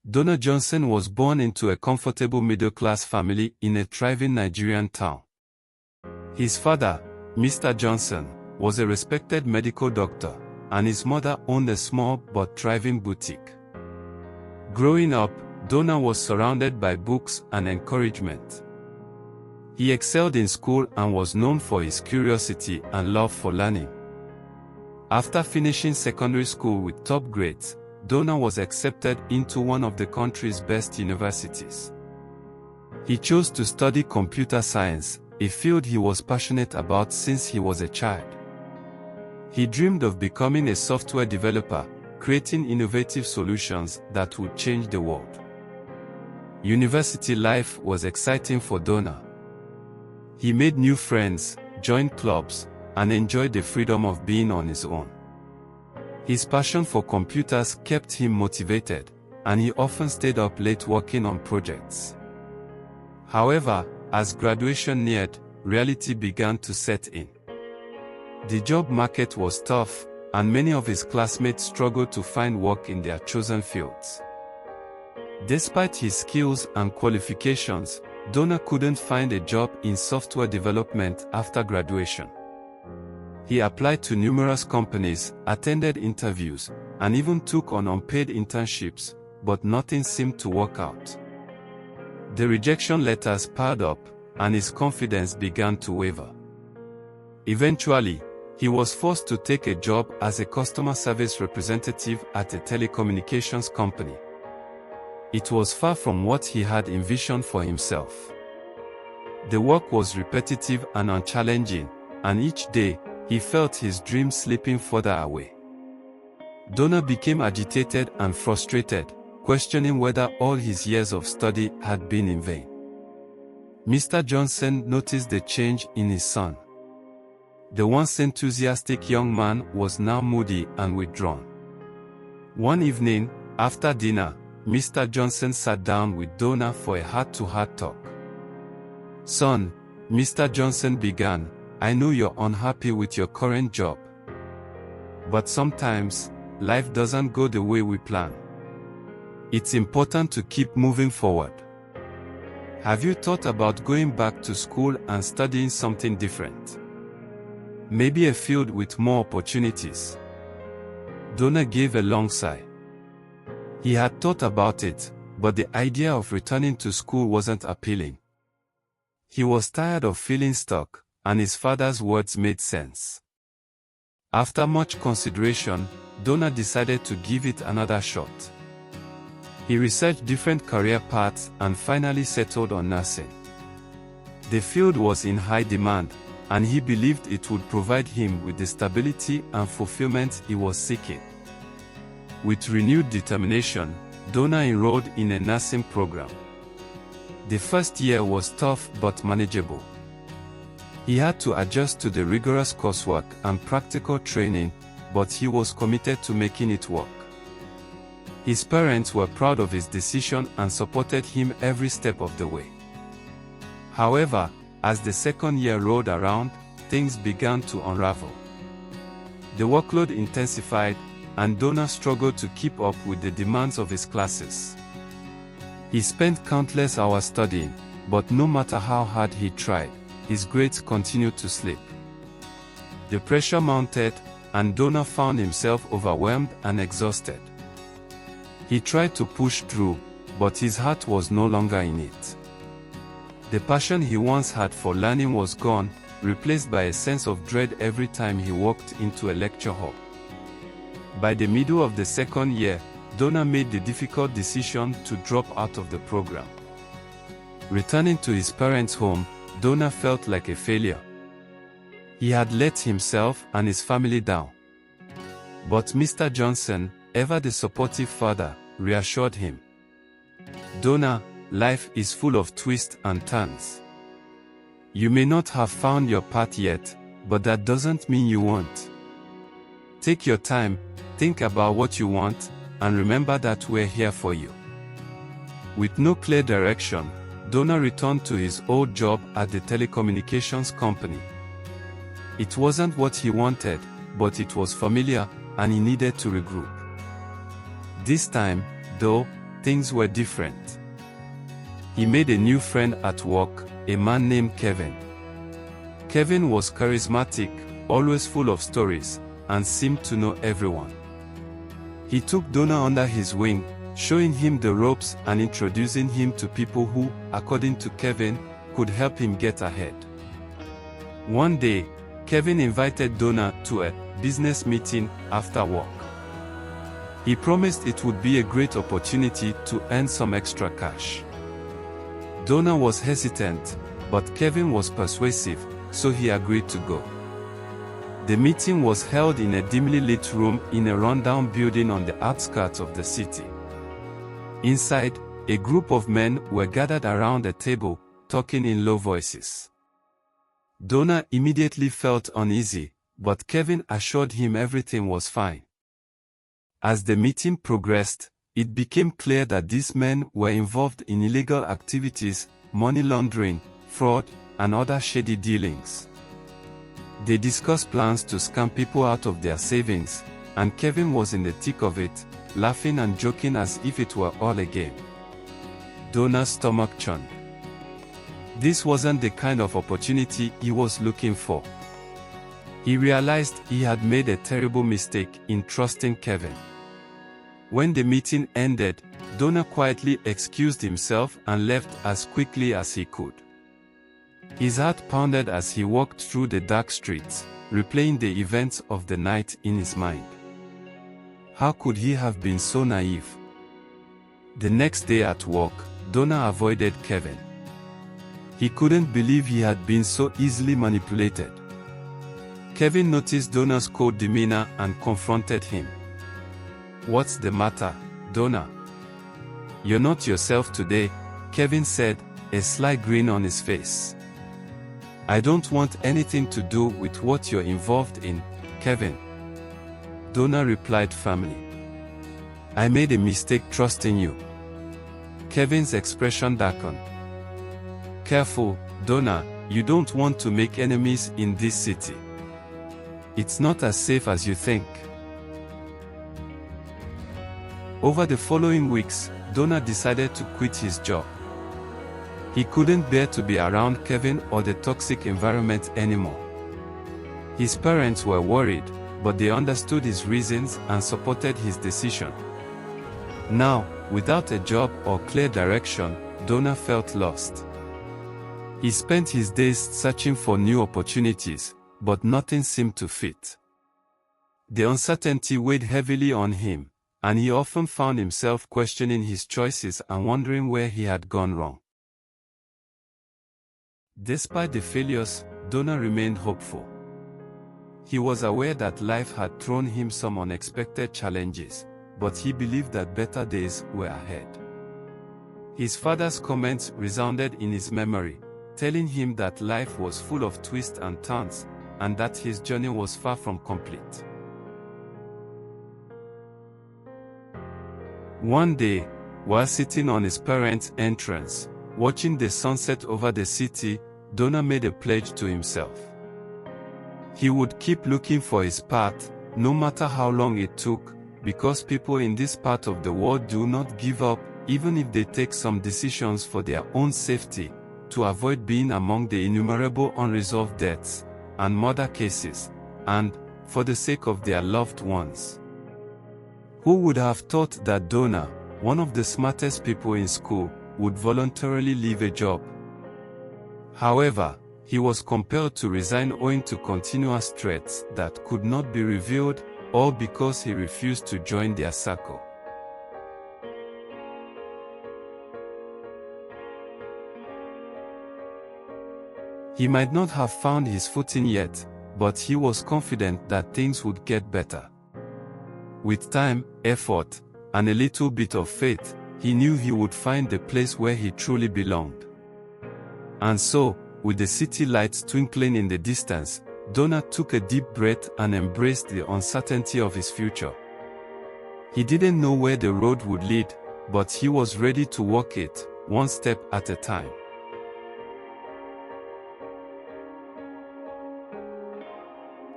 Donna Johnson was born into a comfortable middle-class family in a thriving Nigerian town. His father, Mr. Johnson, was a respected medical doctor, and his mother owned a small but thriving boutique. Growing up, Donna was surrounded by books and encouragement. He excelled in school and was known for his curiosity and love for learning. After finishing secondary school with top grades, Donna was accepted into one of the country's best universities. He chose to study computer science, a field he was passionate about since he was a child. He dreamed of becoming a software developer, creating innovative solutions that would change the world. University life was exciting for Donna. He made new friends, joined clubs, and enjoyed the freedom of being on his own. His passion for computers kept him motivated, and he often stayed up late working on projects. However, as graduation neared, reality began to set in. The job market was tough, and many of his classmates struggled to find work in their chosen fields. Despite his skills and qualifications, Donna couldn't find a job in software development after graduation. He applied to numerous companies, attended interviews, and even took on unpaid internships, but nothing seemed to work out. The rejection letters piled up, and his confidence began to waver. Eventually, he was forced to take a job as a customer service representative at a telecommunications company. It was far from what he had envisioned for himself. The work was repetitive and unchallenging, and each day, he felt his dreams slipping further away. Donna became agitated and frustrated, questioning whether all his years of study had been in vain. Mr. Johnson noticed the change in his son. The once enthusiastic young man was now moody and withdrawn. One evening, after dinner, Mr. Johnson sat down with Donna for a heart-to-heart talk. "Son," Mr. Johnson began, "I know you're unhappy with your current job. But sometimes, life doesn't go the way we plan. It's important to keep moving forward. Have you thought about going back to school and studying something different? Maybe a field with more opportunities?" Donna gave a long sigh. He had thought about it, but the idea of returning to school wasn't appealing. He was tired of feeling stuck, and his father's words made sense. After much consideration, Donna decided to give it another shot. He researched different career paths and finally settled on nursing. The field was in high demand, and he believed it would provide him with the stability and fulfillment he was seeking. With renewed determination, Donna enrolled in a nursing program. The first year was tough but manageable. He had to adjust to the rigorous coursework and practical training, but he was committed to making it work. His parents were proud of his decision and supported him every step of the way. However, as the second year rolled around, things began to unravel. The workload intensified, and Donna struggled to keep up with the demands of his classes. He spent countless hours studying, but no matter how hard he tried, his grades continued to slip. The pressure mounted, and Donna found himself overwhelmed and exhausted. He tried to push through, but his heart was no longer in it. The passion he once had for learning was gone, replaced by a sense of dread every time he walked into a lecture hall. By the middle of the second year, Donna made the difficult decision to drop out of the program. Returning to his parents' home, Donna felt like a failure. He had let himself and his family down. But Mr. Johnson, ever the supportive father, reassured him. "Donna, life is full of twists and turns. You may not have found your path yet, but that doesn't mean you won't. Take your time, think about what you want, and remember that we're here for you." With no clear direction, Donna returned to his old job at the telecommunications company. It wasn't what he wanted, but it was familiar, and he needed to regroup. This time, though, things were different. He made a new friend at work, a man named Kevin. Kevin was charismatic, always full of stories, and seemed to know everyone. He took Donna under his wing, showing him the ropes and introducing him to people who, according to Kevin, could help him get ahead. One day, Kevin invited Donna to a business meeting after work. He promised it would be a great opportunity to earn some extra cash. Donna was hesitant, but Kevin was persuasive, so he agreed to go. The meeting was held in a dimly lit room in a rundown building on the outskirts of the city. Inside, a group of men were gathered around a table, talking in low voices. Donna immediately felt uneasy, but Kevin assured him everything was fine. As the meeting progressed, it became clear that these men were involved in illegal activities, money laundering, fraud, and other shady dealings. They discussed plans to scam people out of their savings, and Kevin was in the thick of it, laughing and joking as if it were all a game. Donna's stomach churned. This wasn't the kind of opportunity he was looking for. He realized he had made a terrible mistake in trusting Kevin. When the meeting ended, Donna quietly excused himself and left as quickly as he could. His heart pounded as he walked through the dark streets, replaying the events of the night in his mind. How could he have been so naive? The next day at work, Donna avoided Kevin. He couldn't believe he had been so easily manipulated. Kevin noticed Donna's cold demeanor and confronted him. "What's the matter, Donna? You're not yourself today," Kevin said, a sly grin on his face. "I don't want anything to do with what you're involved in, Kevin," Donna replied firmly. "I made a mistake trusting you." Kevin's expression darkened. "Careful, Donna, you don't want to make enemies in this city. It's not as safe as you think." Over the following weeks, Donna decided to quit his job. He couldn't bear to be around Kevin or the toxic environment anymore. His parents were worried, but they understood his reasons and supported his decision. Now, without a job or clear direction, Donna felt lost. He spent his days searching for new opportunities, but nothing seemed to fit. The uncertainty weighed heavily on him, and he often found himself questioning his choices and wondering where he had gone wrong. Despite the failures, Donna remained hopeful. He was aware that life had thrown him some unexpected challenges, but he believed that better days were ahead. His father's comments resounded in his memory, telling him that life was full of twists and turns, and that his journey was far from complete. One day, while sitting on his parents' entrance, watching the sunset over the city, Donna made a pledge to himself. He would keep looking for his path, no matter how long it took, because people in this part of the world do not give up, even if they take some decisions for their own safety, to avoid being among the innumerable unresolved deaths and murder cases, and, for the sake of their loved ones. Who would have thought that Donna, one of the smartest people in school, would voluntarily leave a job? However, he was compelled to resign owing to continuous threats that could not be revealed, all because he refused to join their circle. He might not have found his footing yet, but he was confident that things would get better. With time, effort, and a little bit of faith, he knew he would find the place where he truly belonged. And so, with the city lights twinkling in the distance, Donna took a deep breath and embraced the uncertainty of his future. He didn't know where the road would lead, but he was ready to walk it, one step at a time.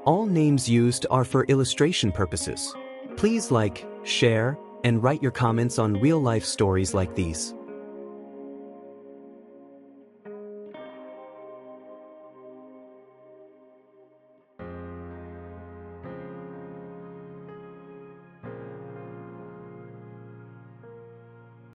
All names used are for illustration purposes. Please like, share, and write your comments on real-life stories like these.